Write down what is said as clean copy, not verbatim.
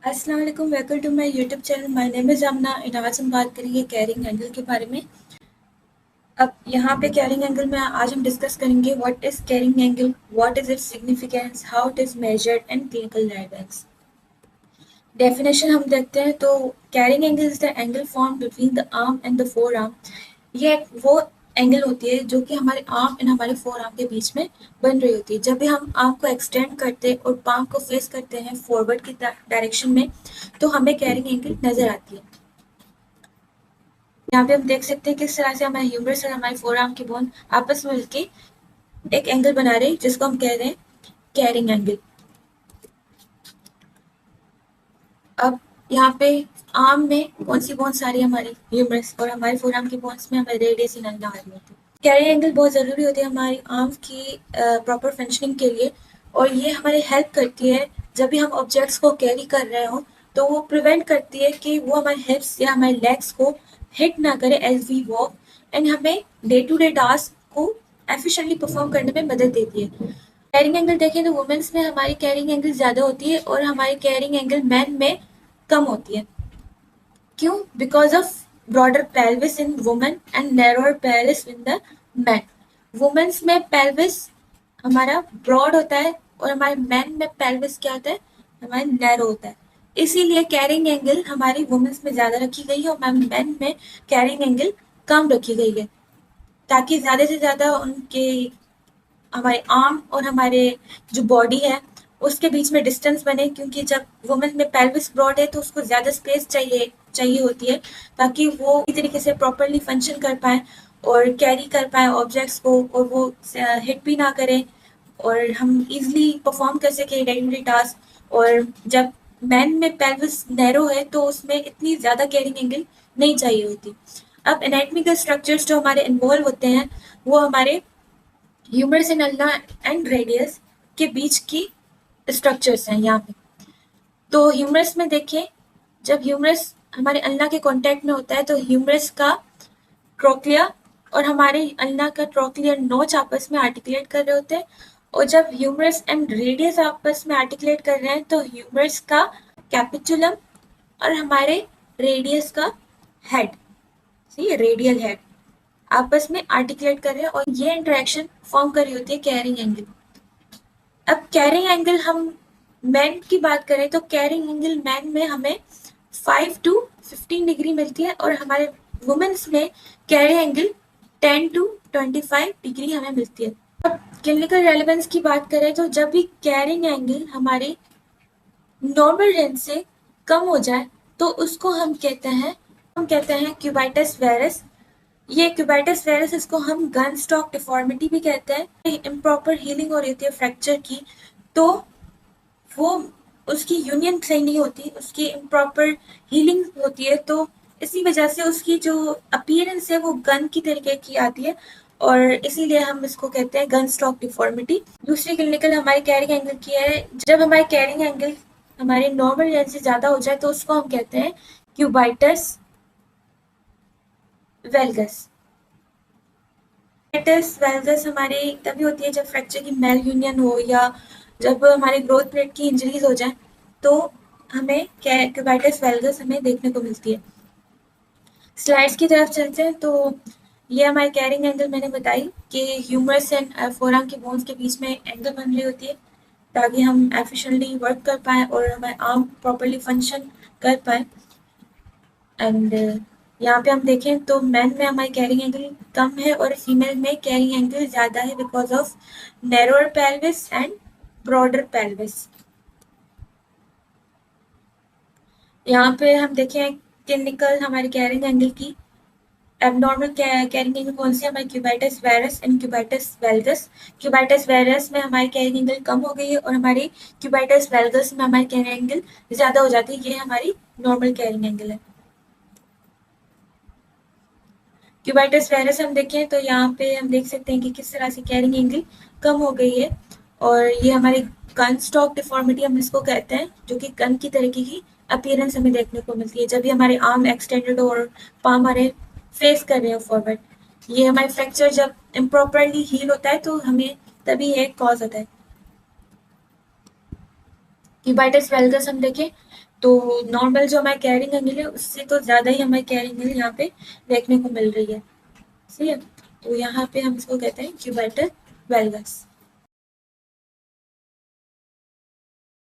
अस्सलाम वालेकुम, welcome to my YouTube channel. My name is Amna and आज हम बात करेंगे कैरिंग एंगल के बारे में। अब यहाँ पे कैरिंग एंगल में आज हम डिस्कस करेंगे what is carrying angle, what is its significance, how it is measured and clinical relevance. Definition हम देखते हैं तो carrying angle is the angle form between the arm and the four arm. ये वो एंगल होती है जो कि हमारे आर्म एंड हमारे फोर आर्म के बीच में बन रही होती है। जब भी हम आर्म को एक्सटेंड करते हैं और पाम को फेस करते हैं फॉरवर्ड की डायरेक्शन में, तो हमें कैरिंग एंगल नजर आती है। यहाँ पे हम देख सकते हैं किस तरह से हमारे ह्यूमरस और हमारे फोर आर्म के बोन आपस में मिलके एक एंगल बना रहे हैं जिसको हम कह रहे हैं कैरिंग एंगल। अब यहाँ पे आर्म में कौन सी बोन्स आ रही है, हमारी ह्यूमरस, और हमारे फोरआर्म की बोन्स में हमारे रेडियस इन आ रही होती है। कैरिंग एंगल बहुत ज़रूरी होती है हमारी आर्म की प्रॉपर फंक्शनिंग के लिए, और ये हमारी हेल्प करती है जब भी हम ऑब्जेक्ट्स को कैरी कर रहे हो, तो वो प्रिवेंट करती है कि वो हमारे हिप्स या हमारे लेग्स को हिट ना करे एज वी वॉक, एंड हमें डे टू डे टास्क को एफिशिएंटली परफॉर्म करने में मदद देती है। कैरिंग एंगल देखें तो वुमेन्स में हमारी कैरिंग एंगल ज़्यादा होती है और हमारी कैरिंग एंगल मैन में कम होती है। क्यों? Because of broader pelvis in women and narrower pelvis in the man. Women's में पेल्विस हमारा ब्रॉड होता है और हमारे मैन में पेल्विस क्या होता है, हमारा नैरो होता है। इसीलिए कैरिंग एंगल हमारी वुमेन्स में ज़्यादा रखी गई है और मैन में कैरिंग एंगल कम रखी गई है, ताकि ज़्यादा से ज़्यादा उनके हमारे आर्म और हमारे जो बॉडी है उसके बीच में डिस्टेंस बने। क्योंकि जब वुमेन में पेल्विस ब्रॉड है तो उसको ज़्यादा स्पेस चाहिए होती है, ताकि वो इस तरीके से प्रॉपरली फंक्शन कर पाए और कैरी कर पाए ऑब्जेक्ट्स को, और वो हिट भी ना करें और हम इजीली परफॉर्म कर सकें डे टू डे टास्क। और जब मैन में पेल्विस नैरो है तो उसमें इतनी ज़्यादा कैरिंग एंगल नहीं चाहिए होती। अब एनाटॉमिकल स्ट्रक्चर्स जो हमारे इन्वॉल्व होते हैं वो हमारे humerus and ulna and radius के बीच की स्ट्रक्चर्स हैं यहाँ पे। तो ह्यूमरस में देखें, जब ह्यूमरस हमारे अल्ना के कांटेक्ट में होता है तो ह्यूमरस का ट्रोक्लिया और हमारे अल्ना का ट्रोक्लियर नोच आपस में आर्टिकुलेट कर रहे होते हैं, और जब ह्यूमरस एंड रेडियस आपस में आर्टिकुलेट कर रहे हैं तो ह्यूमरस का कैपिचुलम और हमारे रेडियस का हेड, सही है, रेडियल हेड आपस में आर्टिकुलेट कर रहे हैं, और ये इंटरेक्शन फॉर्म कर रही होती है कैरिंग एंगल। अब कैरिंग एंगल हम मैन की बात करें तो कैरिंग एंगल मैन में हमें 5 to 15 डिग्री मिलती है, और हमारे वुमेन्स में कैरिंग एंगल 10 to 25 डिग्री हमें मिलती है। अब क्लिनिकल रेलेवेंस की बात करें तो जब भी कैरिंग एंगल हमारे नॉर्मल रेंज से कम हो जाए तो उसको हम कहते हैं क्यूबाइटस वेरस। ये क्यूबाइटस वेरस, इसको हम गन स्टॉक डिफॉर्मिटी भी कहते हैं। इम्प्रॉपर हीलिंग हो रही होती है फ्रैक्चर की, तो वो उसकी यूनियन सही नहीं होती, उसकी इम्प्रॉपर हीलिंग होती है, तो इसी वजह से उसकी जो अपीयरेंस है वो गन की तरीके की आती है, और इसीलिए हम इसको कहते हैं गन स्टॉक डिफॉर्मिटी। दूसरी क्लिनिकल हमारी कैरिंग एंगल की है, जब हमारी कैरिंग एंगल हमारे नॉर्मल रेंज से ज़्यादा हो जाए तो उसको हम कहते हैं क्यूबाइटस वेल्गस। क्यूबाइटस वेल्गस हमारी तभी होती है जब फ्रैक्चर की मेल यूनियन हो या जब हमारे ग्रोथ प्लेट की इंजरीज हो जाए, तो हमें क्यूबाइटस वेल्गस हमें देखने को मिलती है। स्लाइड्स की तरफ चलते हैं तो ये हमारी कैरिंग एंगल मैंने बताई कि ह्यूमरस एंड फोरआर्म के बोन्स के बीच में एंगल बन रही होती है ताकि हम एफिशिएंटली वर्क कर पाएँ और हमारे आर्म प्रॉपरली फंक्शन कर पाएँ। एंड यहाँ पे हम देखें तो मैन में हमारी कैरिंग एंगल कम है और फीमेल में कैरिंग एंगल ज़्यादा है because of narrower pelvis and broader pelvis. यहाँ पे हम देखें क्लिनिकल हमारी कैरिंग एंगल की एबनॉर्मल कैरिंग एंगल कौन सी है, हमारी क्यूबाइटस वेरस एंड क्यूबाइटस वेल्गस। क्यूबाइटस वेरस में हमारी कैरिंग एंगल कम हो गई है और हमारी क्यूबाइटस वेल्गस में हमारी कैरिंग एंगल ज़्यादा हो जाती है। ये हमारी नॉर्मल कैरिंग एंगल है। क्यूबाइटस वेरस हम देखें तो यहाँ पे हम देख सकते हैं कि किस तरह से कैरिंग एंगल कम हो गई है, और ये हमारी गन स्टॉक डिफॉर्मिटी हम इसको कहते हैं, जो कि गन की तरीके की अपीयरेंस हमें देखने को मिलती है जब भी हमारे आर्म एक्सटेंडेड और पाम हमारे फेस कर रहे हो फॉरवर्ड। ये हमारे फ्रैक्चर जब इम्प्रॉपरली हील होता है तो हमें तभी ये कॉज होता है। क्यूबाइटस वेल्गस हम देखें तो नॉर्मल जो हमारी कैरिंग एंगल है उससे तो ज़्यादा ही हमारी कैरिंग एंगल यहाँ पे देखने को मिल रही है। सही है, तो यहाँ पे हम इसको कहते हैं क्यूबेटर वेलगस।